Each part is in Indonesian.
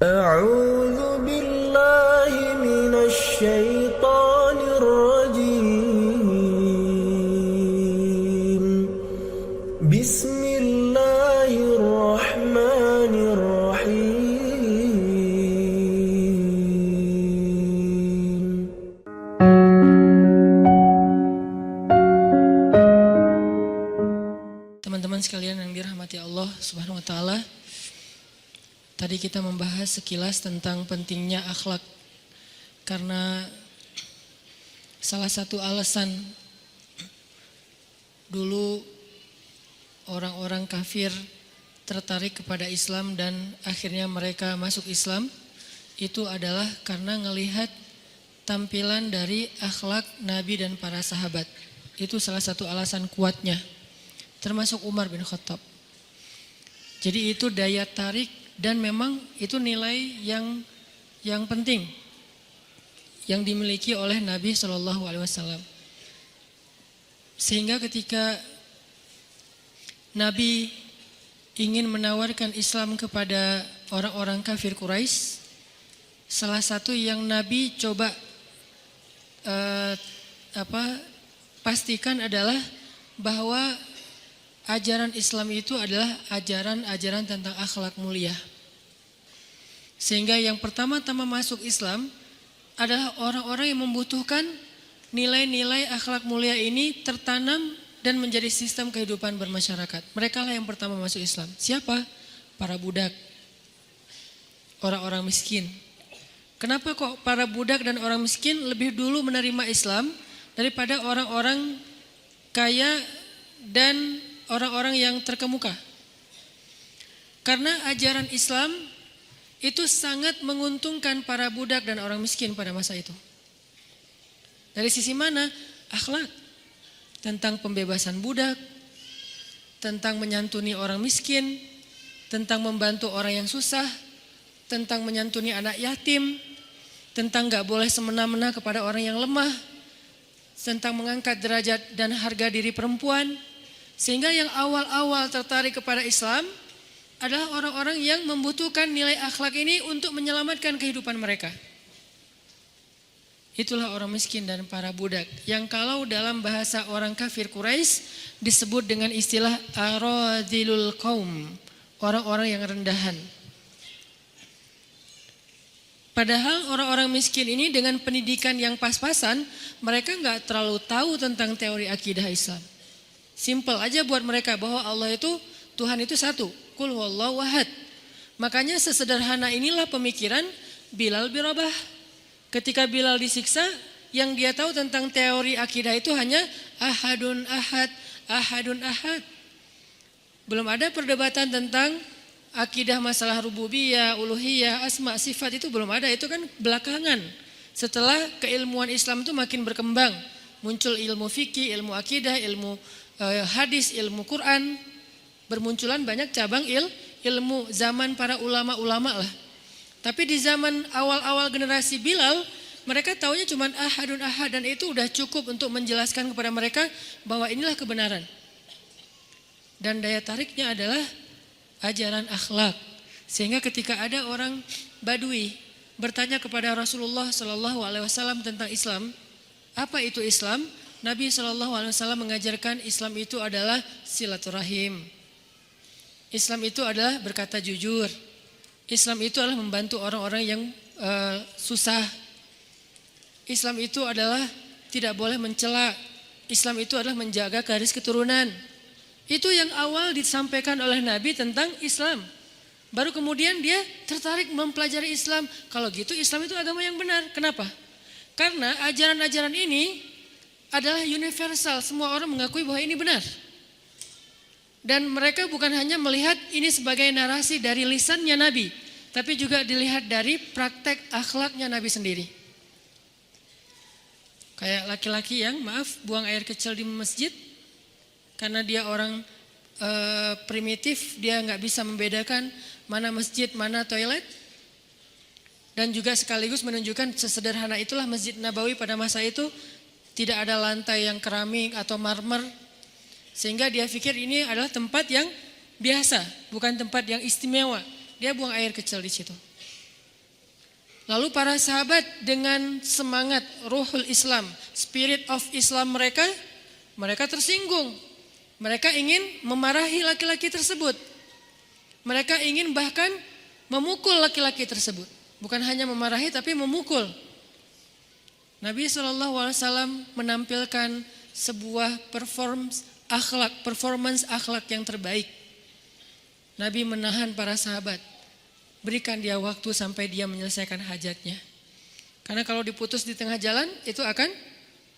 أعوذ بالله من الشيطان الرجيم بسم الله الرحمن الرحيم. Teman-teman sekalian yang dirahmati Allah Subhanahu wa taala, tadi kita membahas sekilas tentang pentingnya akhlak. Karena salah satu alasan dulu orang-orang kafir tertarik kepada Islam dan akhirnya mereka masuk Islam itu adalah karena ngelihat tampilan dari akhlak Nabi dan para sahabat. Itu salah satu alasan kuatnya, termasuk Umar bin Khattab. Jadi itu daya tarik dan memang itu nilai yang penting yang dimiliki oleh Nabi SAW. Sehingga ketika Nabi ingin menawarkan Islam kepada orang-orang kafir Quraisy, salah satu yang Nabi coba pastikan adalah bahwa ajaran Islam itu adalah ajaran-ajaran tentang akhlak mulia. Sehingga yang pertama-tama masuk Islam adalah orang-orang yang membutuhkan nilai-nilai akhlak mulia ini tertanam dan menjadi sistem kehidupan bermasyarakat. Mereka lah yang pertama masuk Islam. Siapa? Para budak, orang-orang miskin. Kenapa kok para budak dan orang miskin lebih dulu menerima Islam daripada orang-orang kaya dan orang-orang yang terkemuka? Karena ajaran Islam itu sangat menguntungkan para budak dan orang miskin pada masa itu. Dari sisi mana? Akhlak. Tentang pembebasan budak, tentang menyantuni orang miskin, tentang membantu orang yang susah, tentang menyantuni anak yatim, tentang gak boleh semena-mena kepada orang yang lemah, tentang mengangkat derajat dan harga diri perempuan. Sehingga yang awal-awal tertarik kepada Islam adalah orang-orang yang membutuhkan nilai akhlak ini untuk menyelamatkan kehidupan mereka. Itulah orang miskin dan para budak, yang kalau dalam bahasa orang kafir Quraisy disebut dengan istilah aradhilul qaum, orang-orang yang rendahan. Padahal orang-orang miskin ini dengan pendidikan yang pas-pasan, mereka gak terlalu tahu tentang teori akidah Islam. Simple aja buat mereka bahwa Allah itu, Tuhan itu satu, Qul huwallahu ahad. Makanya sesederhana inilah pemikiran Bilal bin Rabah. Ketika Bilal disiksa, yang dia tahu tentang teori akidah itu hanya ahadun ahad, ahadun ahad. Belum ada perdebatan tentang akidah masalah rububiyah, uluhiyah, asma, sifat, itu belum ada. Itu kan belakangan. Setelah keilmuan Islam itu makin berkembang, muncul ilmu fikih, ilmu akidah, ilmu hadis, ilmu Quran. Bermunculan banyak cabang ilmu zaman para ulama-ulama lah. Tapi di zaman awal-awal generasi Bilal, mereka taunya cuma ahadun ahad, dan itu udah cukup untuk menjelaskan kepada mereka bahwa inilah kebenaran. Dan daya tariknya adalah ajaran akhlak. Sehingga ketika ada orang Badui bertanya kepada Rasulullah SAW tentang Islam, apa itu Islam? Nabi SAW mengajarkan Islam itu adalah silaturahim. Islam itu adalah berkata jujur. Islam itu adalah membantu orang-orang yang susah. Islam itu adalah tidak boleh mencela. Islam itu adalah menjaga garis keturunan. Itu yang awal disampaikan oleh Nabi tentang Islam. Baru kemudian dia tertarik mempelajari Islam. Kalau gitu Islam itu agama yang benar. Kenapa? Karena ajaran-ajaran ini adalah universal. Semua orang mengakui bahwa ini benar. Dan mereka bukan hanya melihat ini sebagai narasi dari lisannya Nabi, tapi juga dilihat dari praktek akhlaknya Nabi sendiri. Kayak laki-laki yang buang air kecil di masjid, karena dia orang primitif, dia gak bisa membedakan mana masjid, mana toilet. Dan juga sekaligus menunjukkan sesederhana itulah Masjid Nabawi pada masa itu, tidak ada lantai yang keramik atau marmer. Sehingga dia pikir ini adalah tempat yang biasa, bukan tempat yang istimewa. Dia buang air kecil di situ. Lalu para sahabat dengan semangat ruhul Islam, spirit of Islam mereka tersinggung. Mereka ingin memarahi laki-laki tersebut. Mereka ingin bahkan memukul laki-laki tersebut. Bukan hanya memarahi tapi memukul. Nabi SAW menampilkan sebuah performance akhlak yang terbaik. Nabi menahan para sahabat. Berikan dia waktu sampai dia menyelesaikan hajatnya. Karena kalau diputus di tengah jalan itu akan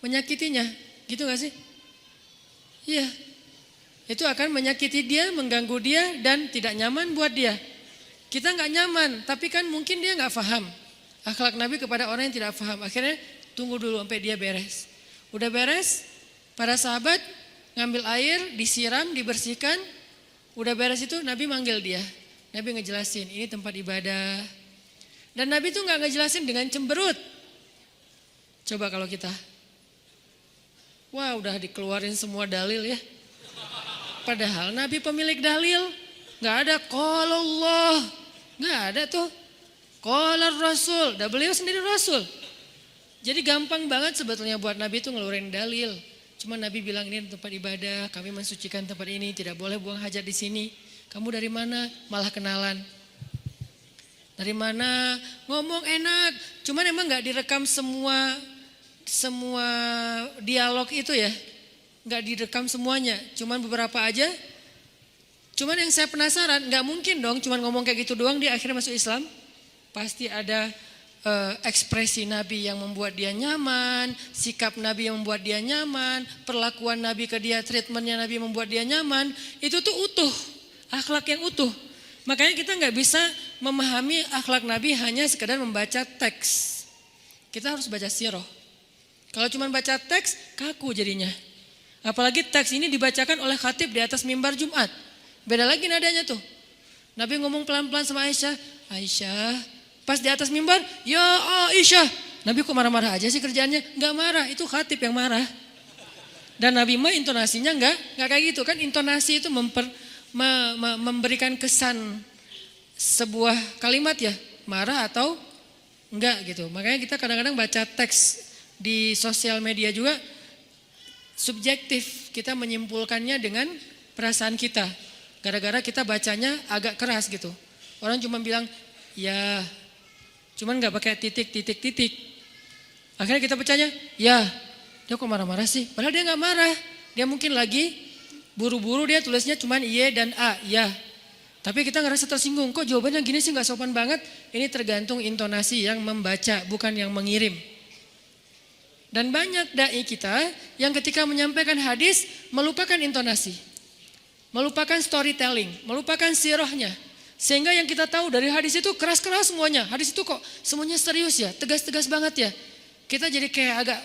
menyakitinya. Gitu gak sih? Iya. Itu akan menyakiti dia, mengganggu dia dan tidak nyaman buat dia. Kita gak nyaman, tapi kan mungkin dia gak paham. Akhlak Nabi kepada orang yang tidak paham. Akhirnya tunggu dulu sampai dia beres. Udah beres, para sahabat ngambil air, disiram, dibersihkan. Udah beres itu Nabi manggil dia. Nabi ngejelasin, ini tempat ibadah. Dan Nabi tuh gak ngejelasin dengan cemberut. Coba kalau kita. Wah, udah dikeluarin semua dalil ya. Padahal Nabi pemilik dalil. Gak ada qala Allah. Gak ada tuh. Qala Rasul. Dan beliau sendiri Rasul. Jadi gampang banget sebetulnya buat Nabi tuh ngeluarin dalil. Cuma Nabi bilang ini tempat ibadah. Kami mensucikan tempat ini. Tidak boleh buang hajat di sini. Kamu dari mana? Malah kenalan. Dari mana? Ngomong enak. Cuman emang gak direkam semua dialog itu ya. Gak direkam semuanya. Cuman beberapa aja. Cuman yang saya penasaran, gak mungkin dong cuman ngomong kayak gitu doang dia akhirnya masuk Islam. Pasti ada ekspresi Nabi yang membuat dia nyaman. Sikap Nabi yang membuat dia nyaman. Perlakuan Nabi ke dia, treatmentnya Nabi membuat dia nyaman. Itu tuh utuh. Akhlak yang utuh. Makanya kita gak bisa memahami akhlak Nabi hanya sekedar membaca teks. Kita harus baca sirah. Kalau cuma baca teks, kaku jadinya. Apalagi teks ini dibacakan oleh khatib di atas mimbar Jumat. Beda lagi nadanya tuh. Nabi ngomong pelan-pelan sama Aisyah. Aisyah, pas di atas mimbar, ya Aisyah. Nabi kok marah-marah aja sih kerjaannya? Gak marah, itu khatib yang marah. Dan Nabi mah intonasinya gak kayak gitu kan. Intonasi itu memberikan kesan sebuah kalimat ya, marah atau enggak gitu. Makanya kita kadang-kadang baca teks di sosial media juga subjektif, kita menyimpulkannya dengan perasaan kita. Gara-gara kita bacanya agak keras gitu. Orang cuma bilang ya, cuman enggak pakai titik. Akhirnya kita bacanya ya, dia kok marah-marah sih? Padahal dia enggak marah. Dia mungkin lagi buru-buru, dia tulisnya cuman iya dan a, ya. Tapi kita ngerasa tersinggung, kok jawabannya gini sih gak sopan banget. Ini tergantung intonasi yang membaca, bukan yang mengirim. Dan banyak da'i kita yang ketika menyampaikan hadis melupakan intonasi. Melupakan storytelling, melupakan sirahnya. Sehingga yang kita tahu dari hadis itu keras-keras semuanya. Hadis itu kok semuanya serius ya, tegas-tegas banget ya. Kita jadi kayak agak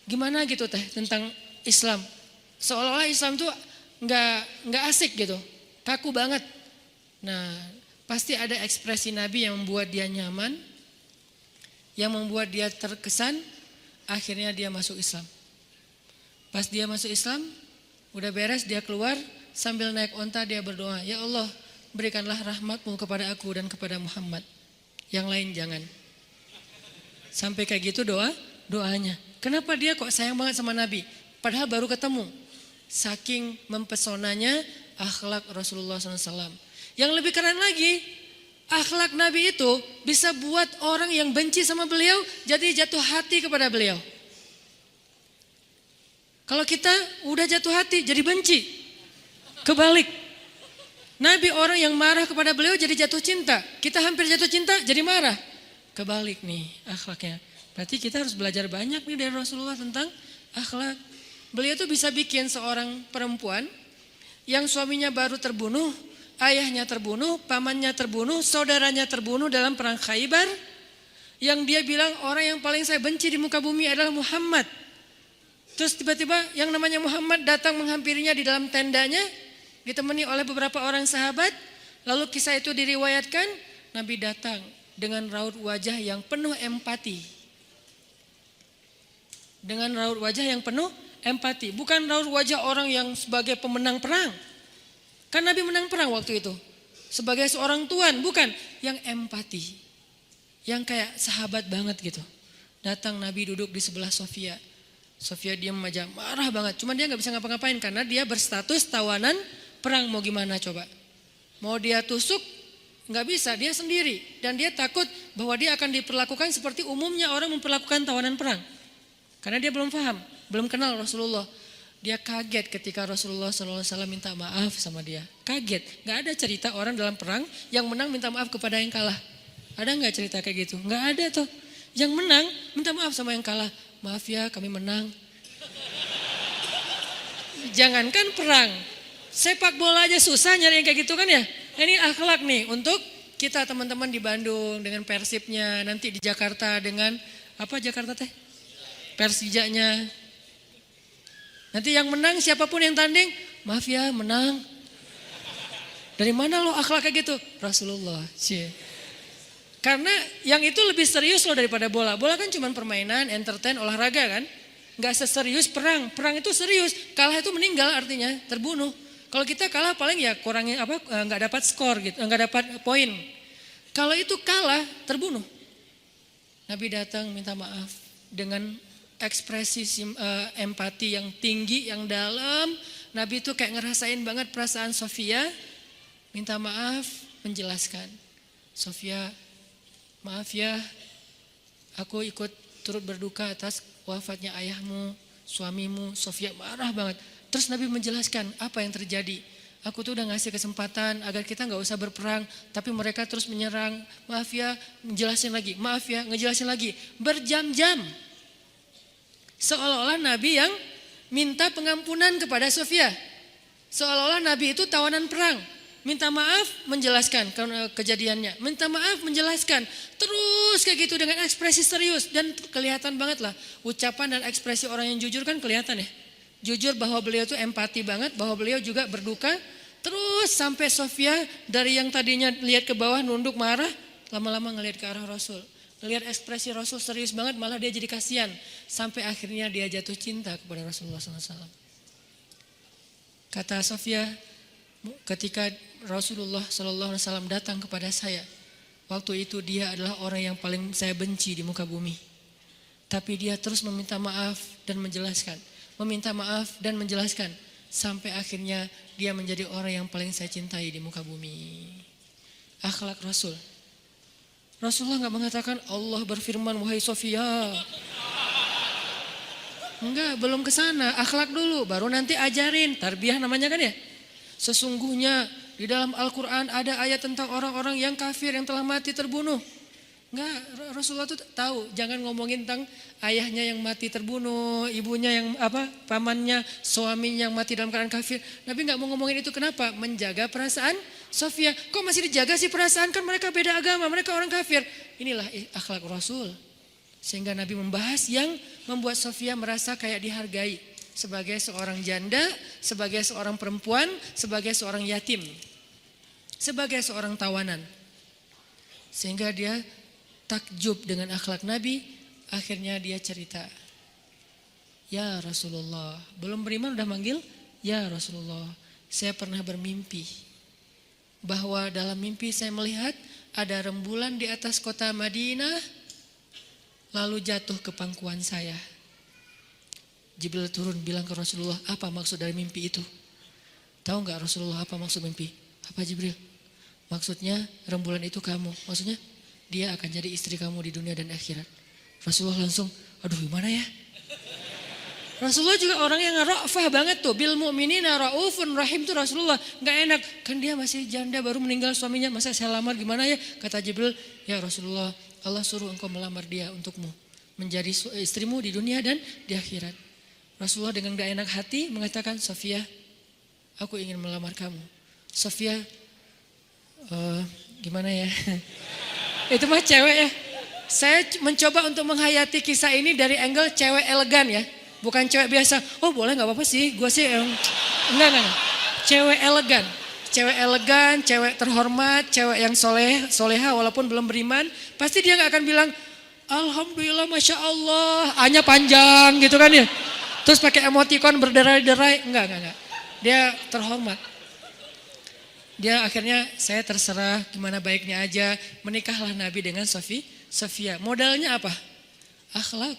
gimana gitu teh tentang Islam. Seolah-olah Islam tuh nggak asik gitu, kaku banget. Nah, pasti ada ekspresi Nabi yang membuat dia nyaman, yang membuat dia terkesan, akhirnya dia masuk Islam. Pas dia masuk Islam, udah beres dia keluar sambil naik onta dia berdoa, ya Allah berikanlah rahmatmu kepada aku dan kepada Muhammad, yang lain jangan. Sampai kayak gitu doanya. Kenapa dia kok sayang banget sama Nabi? Padahal baru ketemu. Saking mempesonanya akhlak Rasulullah SAW. Yang lebih keren lagi, akhlak Nabi itu bisa buat orang yang benci sama beliau jadi jatuh hati kepada beliau. Kalau kita udah jatuh hati jadi benci, kebalik. Nabi orang yang marah kepada beliau jadi jatuh cinta. Kita hampir jatuh cinta jadi marah. Kebalik nih akhlaknya. Berarti kita harus belajar banyak nih dari Rasulullah tentang akhlak. Beliau tuh bisa bikin seorang perempuan yang suaminya baru terbunuh, ayahnya terbunuh, pamannya terbunuh, saudaranya terbunuh dalam perang Khaybar. Yang dia bilang orang yang paling saya benci di muka bumi adalah Muhammad. Terus tiba-tiba yang namanya Muhammad datang menghampirinya di dalam tendanya, ditemani oleh beberapa orang sahabat. Lalu kisah itu diriwayatkan, Nabi datang dengan raut wajah yang penuh empati. Dengan raut wajah yang penuh empati, bukan raut wajah orang yang sebagai pemenang perang. Kan Nabi menang perang waktu itu. Sebagai seorang tuan, bukan. Yang empati. yang kayak sahabat banget gitu. Datang Nabi duduk di sebelah Sofia. Sofia diam aja, marah banget. Cuma dia nggak bisa ngapa-ngapain karena dia berstatus tawanan perang. Mau gimana coba? Mau dia tusuk nggak bisa, dia sendiri. Dan dia takut bahwa dia akan diperlakukan seperti umumnya orang memperlakukan tawanan perang. Karena dia belum paham, belum kenal Rasulullah. Dia kaget ketika Rasulullah SAW minta maaf sama dia. Kaget, gak ada cerita orang dalam perang yang menang minta maaf kepada yang kalah. Ada gak cerita kayak gitu? Gak ada tuh. Yang menang minta maaf sama yang kalah. Maaf ya kami menang. Jangankan perang, sepak bola aja susah nyari yang kayak gitu kan ya. Ini akhlak nih untuk kita teman-teman di Bandung dengan Persibnya. Nanti di Jakarta dengan apa Jakarta teh? Persijanya. Nanti yang menang siapapun yang tanding, maaf ya menang. Dari mana lo akhlak kayak gitu? Rasulullah. Cie. Karena yang itu lebih serius loh daripada bola. Bola kan cuma permainan, entertain, olahraga kan. Gak seserius perang. Perang itu serius. Kalah itu meninggal artinya terbunuh. Kalau kita kalah paling ya kurangnya apa? Nggak dapat skor gitu, nggak dapat poin. Kalau itu kalah terbunuh. Nabi datang minta maaf dengan ekspresi empati yang tinggi, yang dalam. Nabi itu kayak ngerasain banget perasaan Sofia. Minta maaf, menjelaskan. Sofia, maaf ya, aku ikut turut berduka atas wafatnya ayahmu, suamimu. Sofia marah banget. Terus Nabi menjelaskan apa yang terjadi. Aku tuh udah ngasih kesempatan agar kita gak usah berperang. Tapi mereka terus menyerang. Maaf ya, ngejelasin lagi. Maaf ya, ngejelasin lagi. Berjam-jam. Seolah-olah Nabi yang minta pengampunan kepada Sofia. Seolah-olah Nabi itu tawanan perang. Minta maaf, menjelaskan kejadiannya. Minta maaf, menjelaskan. Terus kayak gitu dengan ekspresi serius. Dan kelihatan banget lah. Ucapan dan ekspresi orang yang jujur kan kelihatan ya. Jujur bahwa beliau itu empati banget. Bahwa beliau juga berduka. Terus sampai Sofia dari yang tadinya lihat ke bawah nunduk marah. Lama-lama ngelihat ke arah Rasul. Lihat ekspresi Rasul serius banget, malah dia jadi kasihan. Sampai akhirnya dia jatuh cinta kepada Rasulullah SAW. Kata Sofia, ketika Rasulullah SAW datang kepada saya, waktu itu dia adalah orang yang paling saya benci di muka bumi. Tapi dia terus meminta maaf dan menjelaskan. Meminta maaf dan menjelaskan. Sampai akhirnya dia menjadi orang yang paling saya cintai di muka bumi. Akhlak Rasul. Rasulullah gak mengatakan Allah berfirman wahai Sofia. Enggak, belum ke sana. Akhlak dulu, baru nanti ajarin. Tarbiyah namanya kan ya. Sesungguhnya di dalam Al-Quran ada ayat tentang orang-orang yang kafir yang telah mati terbunuh. Enggak, Rasulullah tuh tahu. Jangan ngomongin tentang ayahnya yang mati terbunuh, ibunya yang pamannya, suaminya yang mati dalam keadaan kafir. Nabi gak mau ngomongin itu, kenapa? Menjaga perasaan Sofia. Kok masih dijaga sih perasaan, kan mereka beda agama, mereka orang kafir. Inilah akhlak Rasul. Sehingga Nabi membahas yang membuat Sofia merasa kayak dihargai. Sebagai seorang janda, sebagai seorang perempuan, sebagai seorang yatim. Sebagai seorang tawanan. Sehingga dia takjub dengan akhlak Nabi. Akhirnya dia cerita. Ya Rasulullah, belum beriman udah manggil? Ya Rasulullah, saya pernah bermimpi. Bahwa dalam mimpi saya melihat ada rembulan di atas kota Madinah. Lalu jatuh ke pangkuan saya. Jibril turun bilang ke Rasulullah, apa maksud dari mimpi itu? Tahu gak Rasulullah apa maksud mimpi? Apa Jibril? Maksudnya rembulan itu kamu. Maksudnya dia akan jadi istri kamu di dunia dan akhirat. Rasulullah langsung, aduh gimana ya? Rasulullah juga orang yang ra'fah banget tuh. Bil mu'minina ra'ufun rahim tuh Rasulullah. Gak enak, kan dia masih janda baru meninggal suaminya. Masa saya lamar gimana ya? Kata Jibril, ya Rasulullah, Allah suruh engkau melamar dia untukmu. Menjadi istrimu di dunia dan di akhirat. Rasulullah dengan gak enak hati mengatakan, Sofia, aku ingin melamar kamu. Sofia, gimana ya? Itu mah cewek ya. Saya mencoba untuk menghayati kisah ini dari angle cewek elegan ya. Bukan cewek biasa, oh boleh gak apa-apa sih. Gue sih, enggak. Cewek elegan. Cewek elegan, cewek terhormat, cewek yang soleha walaupun belum beriman. Pasti dia gak akan bilang, Alhamdulillah Masya Allah. A-nya panjang gitu kan ya. Terus pakai emoticon berderai-derai. Enggak. Dia terhormat. Dia akhirnya saya terserah gimana baiknya aja. Menikahlah Nabi dengan Sofia. Modalnya apa? Akhlak.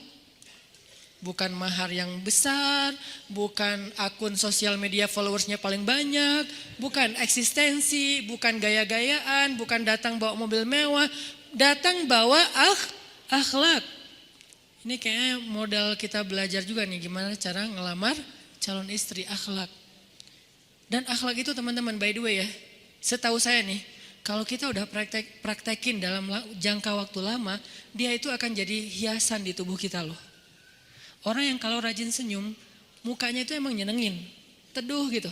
Bukan mahar yang besar, bukan akun sosial media followersnya paling banyak, bukan eksistensi, bukan gaya-gayaan, bukan datang bawa mobil mewah, datang bawa akhlak. Ini kayaknya modal kita belajar juga nih gimana cara ngelamar calon istri, akhlak. Dan akhlak itu teman-teman, by the way ya, setahu saya nih, kalau kita udah praktekin dalam jangka waktu lama, dia itu akan jadi hiasan di tubuh kita loh. Orang yang kalau rajin senyum, mukanya itu emang nyenengin, teduh gitu.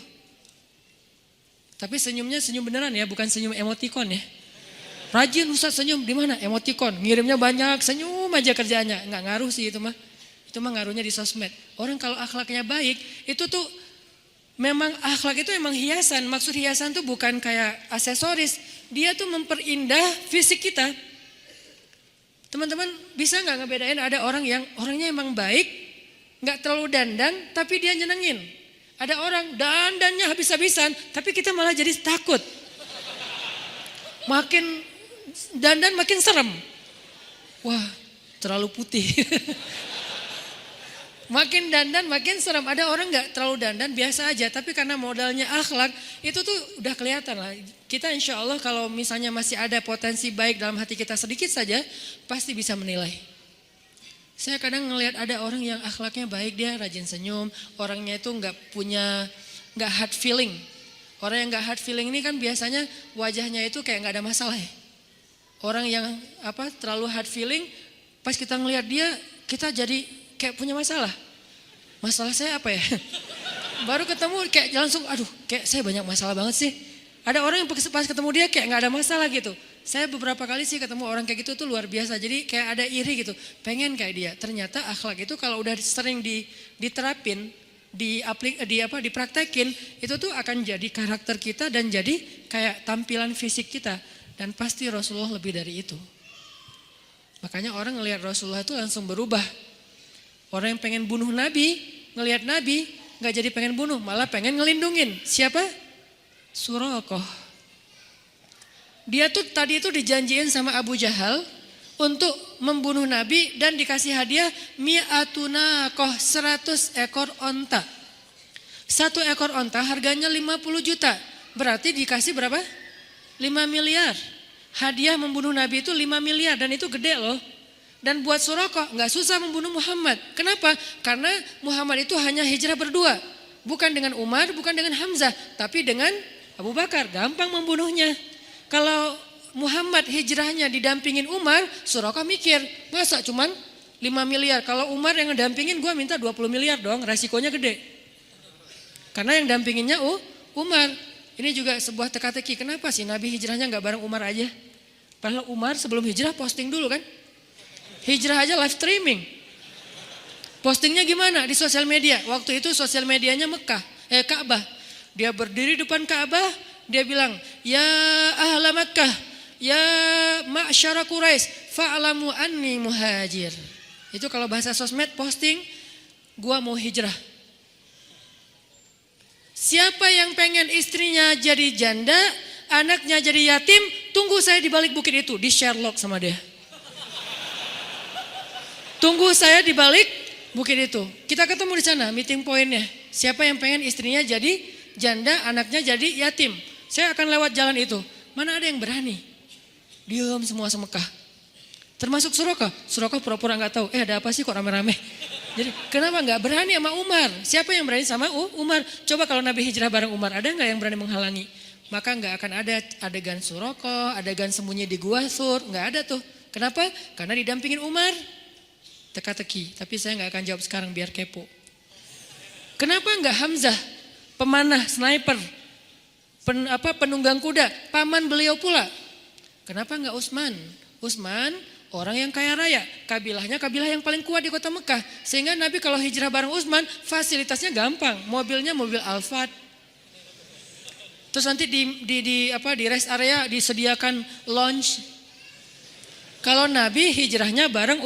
Tapi senyumnya senyum beneran ya, bukan senyum emotikon ya. Rajin Ustaz senyum, di mana? Emotikon, ngirimnya banyak, senyum aja kerjaannya. Nggak ngaruh sih itu mah. Itu mah ngaruhnya di sosmed. Orang kalau akhlaknya baik, itu tuh memang akhlak itu emang hiasan. Maksud hiasan tuh bukan kayak aksesoris. Dia tuh memperindah fisik kita. Teman-teman bisa nggak ngebedain ada orang yang orangnya emang baik, nggak terlalu dandan, tapi dia nyenengin. Ada orang dandannya habis-habisan, tapi kita malah jadi takut. Makin dandan makin serem. Wah, terlalu putih. Makin dandan makin serem. Ada orang nggak terlalu dandan biasa aja, tapi karena modalnya akhlak itu tuh udah kelihatan lah. Kita insya Allah kalau misalnya masih ada potensi baik dalam hati kita sedikit saja, pasti bisa menilai. Saya kadang ngelihat ada orang yang akhlaknya baik, dia rajin senyum, orangnya itu nggak hard feeling. Orang yang nggak hard feeling ini kan biasanya wajahnya itu kayak nggak ada masalah ya. Orang yang terlalu hard feeling, pas kita ngelihat dia, kita jadi kayak punya masalah. Masalah saya apa ya? Baru ketemu kayak langsung, aduh kayak saya banyak masalah banget sih. Ada orang yang pas ketemu dia kayak gak ada masalah gitu. Saya beberapa kali sih ketemu orang kayak gitu tuh luar biasa. Jadi kayak ada iri gitu, pengen kayak dia. Ternyata akhlak itu kalau udah sering diterapin, dipraktekin, itu tuh akan jadi karakter kita dan jadi kayak tampilan fisik kita. Dan pasti Rasulullah lebih dari itu. Makanya orang ngelihat Rasulullah itu langsung berubah. Orang yang pengen bunuh Nabi, ngelihat Nabi, gak jadi pengen bunuh, malah pengen ngelindungin. Siapa? Suraqah. Dia tuh tadi itu dijanjiin sama Abu Jahal untuk membunuh Nabi dan dikasih hadiah mi'atuna 100 ekor onta. 1 ekor onta harganya 50 juta. Berarti dikasih berapa? 5 miliar. Hadiah membunuh Nabi itu 5 miliar dan itu gede loh. Dan buat Suraqah nggak susah membunuh Muhammad. Kenapa? Karena Muhammad itu hanya hijrah berdua. Bukan dengan Umar, bukan dengan Hamzah. Tapi dengan Abu Bakar. Gampang membunuhnya. Kalau Muhammad hijrahnya didampingin Umar, Suraqah mikir. Masa cuman 5 miliar. Kalau Umar yang ngedampingin gue minta 20 miliar dong. Resikonya gede. Karena yang dampinginnya Umar. Ini juga sebuah teka-teki. Kenapa sih Nabi hijrahnya nggak bareng Umar aja? Padahal Umar sebelum hijrah posting dulu kan. Hijrah aja live streaming. Postingnya gimana? Di sosial media. Waktu itu sosial medianya Ka'bah. Dia berdiri depan Ka'bah, dia bilang, "Ya ahla Makkah, ya ma'syara Quraisy, fa'lamu anni muhajir." Itu kalau bahasa sosmed posting, gua mau hijrah. Siapa yang pengen istrinya jadi janda, anaknya jadi yatim, tunggu saya di balik bukit itu, di Sherlock sama dia. Tunggu saya di balik bukit itu. Kita ketemu di sana, meeting pointnya. Siapa yang pengen istrinya jadi janda, anaknya jadi yatim. Saya akan lewat jalan itu. Mana ada yang berani? Diam semua semekah. Termasuk Suraqah. Suraqah pura-pura gak tahu. Ada apa sih kok rame-rame? Jadi kenapa gak berani sama Umar? Siapa yang berani sama Umar? Coba kalau Nabi hijrah bareng Umar, ada gak yang berani menghalangi? Maka gak akan ada adegan Suraqah, adegan sembunyi di Gua Sur. Gak ada tuh. Kenapa? Karena didampingin Umar. Teka-teki, tapi saya nggak akan jawab sekarang biar kepo. Kenapa nggak Hamzah, pemanah, sniper, penunggang kuda, paman beliau pula? Kenapa nggak Utsman? Utsman orang yang kaya raya, kabilahnya kabilah yang paling kuat di kota Mekah, sehingga Nabi kalau hijrah bareng Utsman fasilitasnya gampang, mobilnya mobil Alphard. Terus nanti di rest area disediakan lounge. Kalau Nabi hijrahnya bareng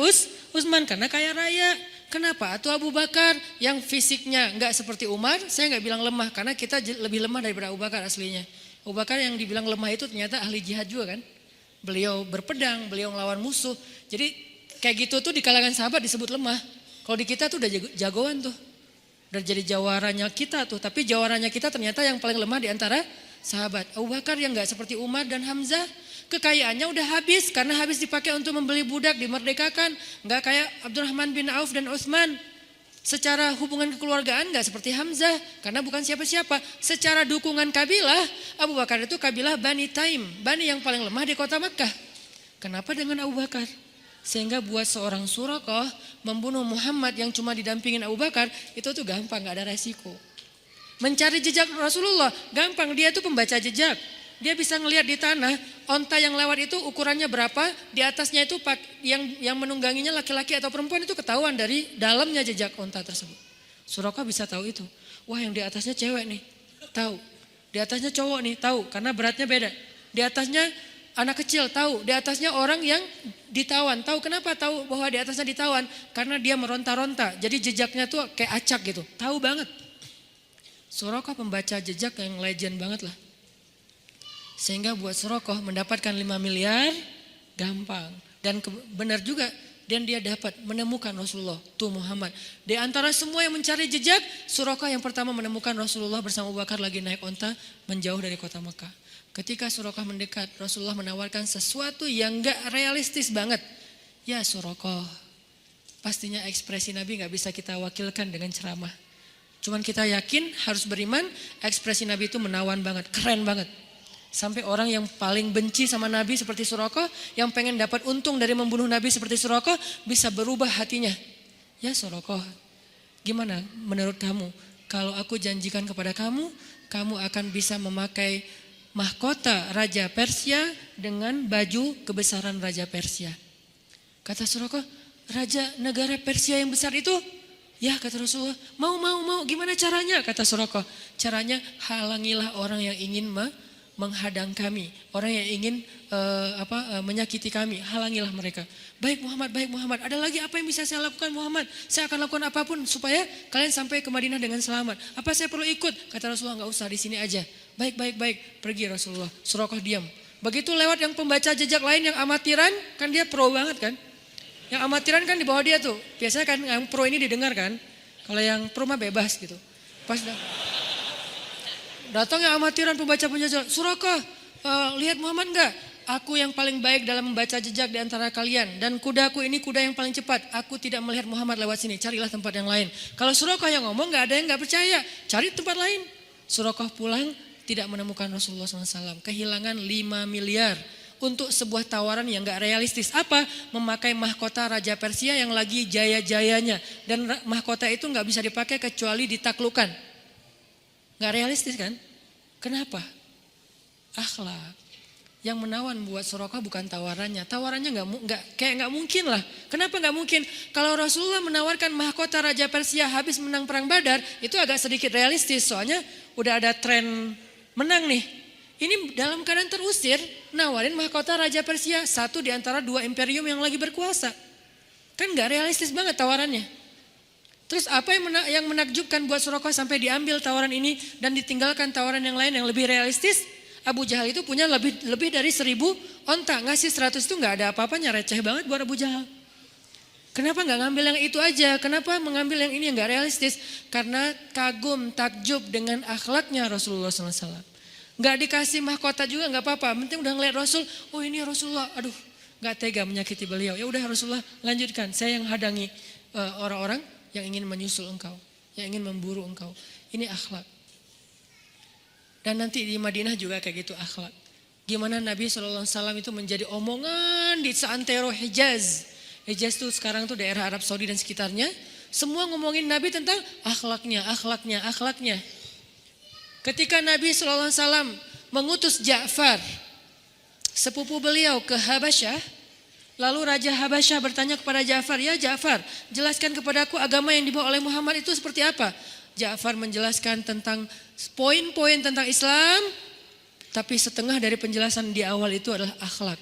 Utsman karena kaya raya. Kenapa? Atau Abu Bakar yang fisiknya enggak seperti Umar, saya enggak bilang lemah karena kita lebih lemah daripada Abu Bakar aslinya. Abu Bakar yang dibilang lemah itu ternyata ahli jihad juga kan. Beliau berpedang, beliau ngelawan musuh. Jadi kayak gitu tuh di kalangan sahabat disebut lemah. Kalau di kita tuh udah jagoan tuh. Udah jadi jawaranya kita tuh. Tapi jawaranya kita ternyata yang paling lemah di antara sahabat. Abu Bakar yang gak seperti Umar dan Hamzah. Kekayaannya udah habis karena habis dipakai untuk membeli budak, dimerdekakan. Gak kayak Abdurrahman bin Auf dan Utsman. Secara hubungan kekeluargaan gak seperti Hamzah karena bukan siapa-siapa. Secara dukungan kabilah, Abu Bakar itu kabilah Bani Taim, Bani yang paling lemah di kota Makkah. Kenapa dengan Abu Bakar? Sehingga buat seorang Suraqah membunuh Muhammad yang cuma didampingin Abu Bakar itu tuh gampang, gak ada resiko. Mencari jejak Rasulullah gampang, dia tuh pembaca jejak. Dia bisa ngelihat di tanah, onta yang lewat itu ukurannya berapa, di atasnya itu yang menungganginya laki-laki atau perempuan itu ketahuan dari dalamnya jejak onta tersebut. Suraqah bisa tahu itu. Wah yang di atasnya cewek nih, tahu. Di atasnya cowok nih, tahu karena beratnya beda. Di atasnya anak kecil, tahu. Di atasnya orang yang ditawan, tahu. Kenapa tahu bahwa di atasnya ditawan? Karena dia meronta-ronta, jadi jejaknya tuh kayak acak gitu, tahu banget. Suraqah pembaca jejak yang legend banget lah. Sehingga buat Suraqah mendapatkan 5 miliar gampang. Dan benar juga, dan dia dapat menemukan Rasulullah, tuh Muhammad. Di antara semua yang mencari jejak, Suraqah yang pertama menemukan Rasulullah bersama Abu Bakar lagi naik onta menjauh dari kota Makkah. Ketika Suraqah mendekat, Rasulullah menawarkan sesuatu yang gak realistis banget. Ya Suraqah, pastinya ekspresi Nabi gak bisa kita wakilkan dengan ceramah. Cuman kita yakin harus beriman, ekspresi Nabi itu menawan banget, keren banget. Sampai orang yang paling benci sama Nabi seperti Suraqah, yang pengen dapat untung dari membunuh Nabi seperti Suraqah, bisa berubah hatinya. Ya Suraqah, gimana menurut kamu? Kalau aku janjikan kepada kamu, kamu akan bisa memakai mahkota Raja Persia dengan baju kebesaran Raja Persia. Kata Suraqah, Raja negara Persia yang besar itu? Ya kata Rasulullah, mau, gimana caranya? Kata Suraqah, caranya halangilah orang yang ingin menghadang kami, orang yang ingin menyakiti kami, halangilah mereka. Baik Muhammad, ada lagi apa yang bisa saya lakukan Muhammad? Saya akan lakukan apapun supaya kalian sampai ke Madinah dengan selamat. Apa saya perlu ikut? Kata Rasulullah, enggak usah, di sini aja. Baik, pergi Rasulullah. Suraqah diam. Begitu lewat yang pembaca jejak lain yang amatiran, kan dia pro banget kan? Yang amatiran kan di bawah dia tuh. Biasanya kan yang pro ini didengar kan? Kalau yang pro mah bebas gitu. Pas datang yang amatiran pembaca jejak, Suraqah, lihat Muhammad enggak? Aku yang paling baik dalam membaca jejak di antara kalian. Dan kudaku ini kuda yang paling cepat. Aku tidak melihat Muhammad lewat sini, carilah tempat yang lain. Kalau Suraqah yang ngomong enggak ada yang enggak percaya, cari tempat lain. Suraqah pulang tidak menemukan Rasulullah SAW. Kehilangan 5 miliar untuk sebuah tawaran yang enggak realistis. Apa? Memakai mahkota Raja Persia yang lagi jaya-jayanya. Dan mahkota itu enggak bisa dipakai kecuali ditaklukkan. Gak realistis kan? Kenapa? Akhlak. Yang menawan buat Suraqah bukan tawarannya. Tawarannya nggak mungkin lah. Kenapa nggak mungkin? Kalau Rasulullah menawarkan mahkota Raja Persia habis menang perang Badar, itu agak sedikit realistis. Soalnya udah ada tren menang nih. Ini dalam keadaan terusir, nawarin mahkota Raja Persia, satu di antara dua imperium yang lagi berkuasa. Kan nggak realistis banget tawarannya. Terus apa yang menakjubkan buat Suraqah sampai diambil tawaran ini dan ditinggalkan tawaran yang lain yang lebih realistis? Abu Jahal itu punya lebih dari 1000 onta, ngasih 100 itu nggak ada apa-apanya, receh banget buat Abu Jahal. Kenapa nggak ngambil yang itu aja? Kenapa mengambil yang ini yang nggak realistis? Karena kagum, takjub dengan akhlaknya Rasulullah SAW. Nggak dikasih mahkota juga nggak apa-apa, penting udah ngeliat Rasul, oh ini Rasulullah, aduh nggak tega menyakiti beliau. Ya udah Rasulullah lanjutkan, saya yang hadangi orang-orang yang ingin menyusul engkau, yang ingin memburu engkau. Ini akhlak. Dan nanti di Madinah juga kayak gitu akhlak. Gimana Nabi SAW itu menjadi omongan di seantero Hijaz. Hijaz itu sekarang tuh daerah Arab Saudi dan sekitarnya. Semua ngomongin Nabi tentang akhlaknya. Ketika Nabi SAW mengutus Ja'far, sepupu beliau ke Habasyah, lalu Raja Habasyah bertanya kepada Ja'far, ya Ja'far, jelaskan kepadaku agama yang dibawa oleh Muhammad itu seperti apa? Ja'far menjelaskan tentang poin-poin tentang Islam, tapi setengah dari penjelasan di awal itu adalah akhlak.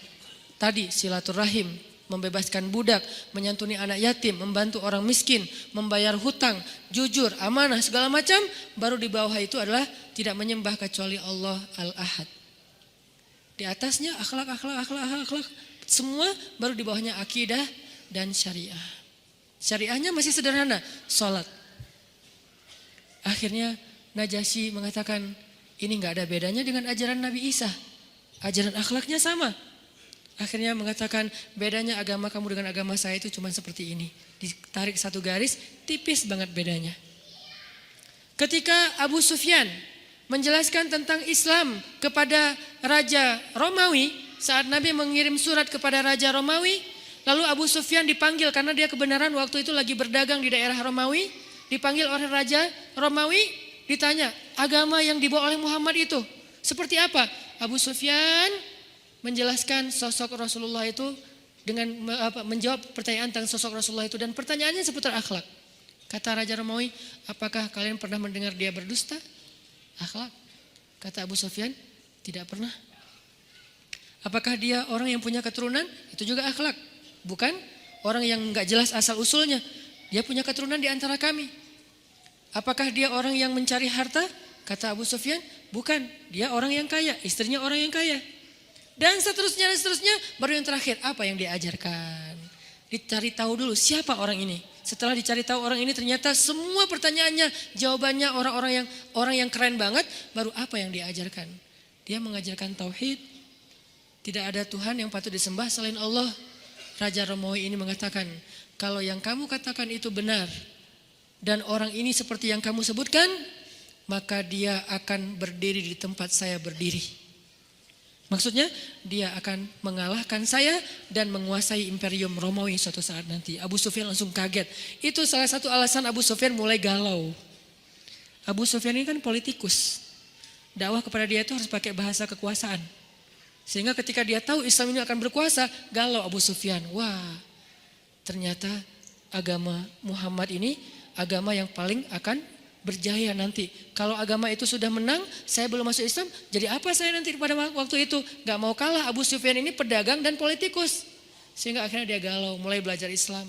Tadi silaturahim, membebaskan budak, menyantuni anak yatim, membantu orang miskin, membayar hutang, jujur, amanah, segala macam. Baru di bawah itu adalah tidak menyembah kecuali Allah Al-Ahad. Di atasnya akhlak. Semua baru di bawahnya akidah dan syariah. Syariahnya masih sederhana, sholat. Akhirnya Najasyi mengatakan, ini gak ada bedanya dengan ajaran Nabi Isa. Ajaran akhlaknya sama. Akhirnya mengatakan, bedanya agama kamu dengan agama saya itu cuma seperti ini. Ditarik satu garis, tipis banget bedanya. Ketika Abu Sufyan menjelaskan tentang Islam kepada Raja Romawi, saat Nabi mengirim surat kepada Raja Romawi, lalu Abu Sufyan dipanggil karena dia kebenaran waktu itu lagi berdagang di daerah Romawi, dipanggil oleh Raja Romawi, ditanya, agama yang dibawa oleh Muhammad itu seperti apa? Abu Sufyan menjelaskan sosok Rasulullah itu dengan menjawab pertanyaan tentang sosok Rasulullah itu, dan pertanyaannya seputar akhlak. Kata Raja Romawi, apakah kalian pernah mendengar dia berdusta? Akhlak. Kata Abu Sufyan, tidak pernah. Apakah dia orang yang punya keturunan? Itu juga akhlak. Bukan orang yang gak jelas asal usulnya. Dia punya keturunan di antara kami. Apakah dia orang yang mencari harta? Kata Abu Sufyan, bukan. Dia orang yang kaya, istrinya orang yang kaya. Dan seterusnya, baru yang terakhir, apa yang diajarkan? Dicari tahu dulu siapa orang ini. Setelah dicari tahu orang ini, ternyata semua pertanyaannya, jawabannya orang yang keren banget, baru apa yang diajarkan? Dia mengajarkan tauhid. Tidak ada Tuhan yang patut disembah selain Allah. Raja Romawi ini mengatakan, kalau yang kamu katakan itu benar, dan orang ini seperti yang kamu sebutkan, maka dia akan berdiri di tempat saya berdiri. Maksudnya dia akan mengalahkan saya dan menguasai imperium Romawi suatu saat nanti. Abu Sufyan langsung kaget. Itu salah satu alasan Abu Sufyan mulai galau. Abu Sufyan ini kan politikus. Dakwah kepada dia itu harus pakai bahasa kekuasaan. Sehingga ketika dia tahu Islam ini akan berkuasa, galau Abu Sufyan. Wah, ternyata agama Muhammad ini agama yang paling akan berjaya nanti. Kalau agama itu sudah menang, saya belum masuk Islam, jadi apa saya nanti pada waktu itu? Gak mau kalah. Abu Sufyan ini pedagang dan politikus. Sehingga akhirnya dia galau, mulai belajar Islam.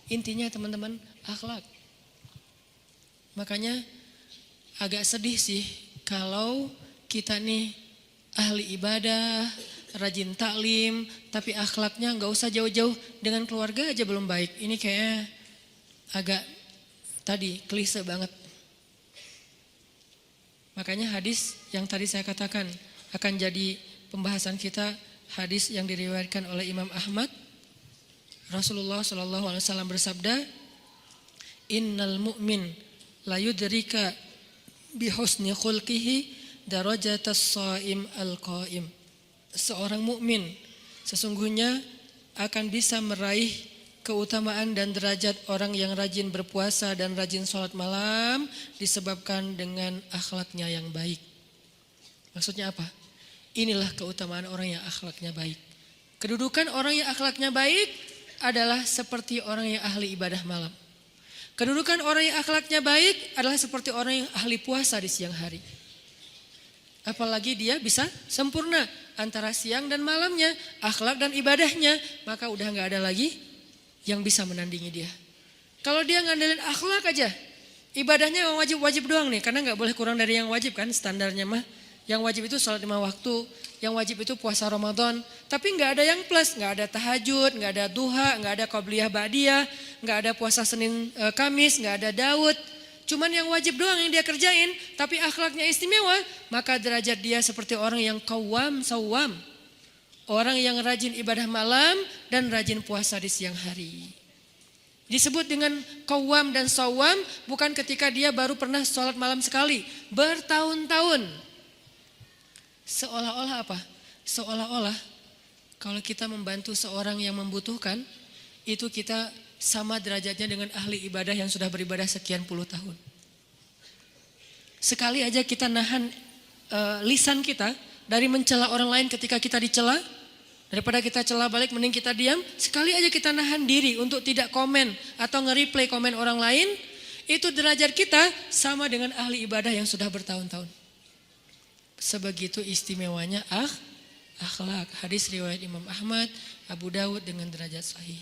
Intinya teman-teman, akhlak. Makanya agak sedih sih kalau kita nih ahli ibadah, rajin taklim, tapi akhlaknya gak usah jauh-jauh, dengan keluarga aja belum baik. Ini kayaknya agak tadi klise banget. Makanya hadis yang tadi saya katakan akan jadi pembahasan kita, hadis yang diriwayatkan oleh Imam Ahmad. Rasulullah SAW bersabda, innal mu'min la yudrika bihusni khulqihi darajatas shaim al-qaim. Seorang mukmin sesungguhnya akan bisa meraih keutamaan dan derajat orang yang rajin berpuasa dan rajin sholat malam disebabkan dengan akhlaknya yang baik. Maksudnya apa? Inilah keutamaan orang yang akhlaknya baik. Kedudukan orang yang akhlaknya baik adalah seperti orang yang ahli ibadah malam. Kedudukan orang yang akhlaknya baik adalah seperti orang yang ahli puasa di siang hari. Apalagi dia bisa sempurna antara siang dan malamnya, akhlak dan ibadahnya, maka udah gak ada lagi yang bisa menandingi dia. Kalau dia ngandelin akhlak aja, ibadahnya wajib-wajib doang nih, karena gak boleh kurang dari yang wajib kan standarnya mah. Yang wajib itu sholat 5 waktu, yang wajib itu puasa Ramadan. Tapi gak ada yang plus, gak ada tahajud, gak ada duha, gak ada qobliyah ba'diyah, gak ada puasa Senin Kamis, gak ada Daud. Cuman yang wajib doang yang dia kerjain, tapi akhlaknya istimewa, maka derajat dia seperti orang yang qawwam sawwam. Orang yang rajin ibadah malam dan rajin puasa di siang hari. Disebut dengan qawwam dan sawwam bukan ketika dia baru pernah sholat malam sekali, bertahun-tahun. Seolah-olah apa? Seolah-olah kalau kita membantu seorang yang membutuhkan, itu kita sama derajatnya dengan ahli ibadah yang sudah beribadah sekian puluh tahun. Sekali aja kita nahan lisan kita dari mencela orang lain ketika kita dicela, daripada kita cela balik mending kita diam. Sekali aja kita nahan diri untuk tidak komen atau nge-replay komen orang lain, itu derajat kita sama dengan ahli ibadah yang sudah bertahun-tahun. Sebegitu istimewanya akhlak. Hadis riwayat Imam Ahmad, Abu Dawud dengan derajat sahih.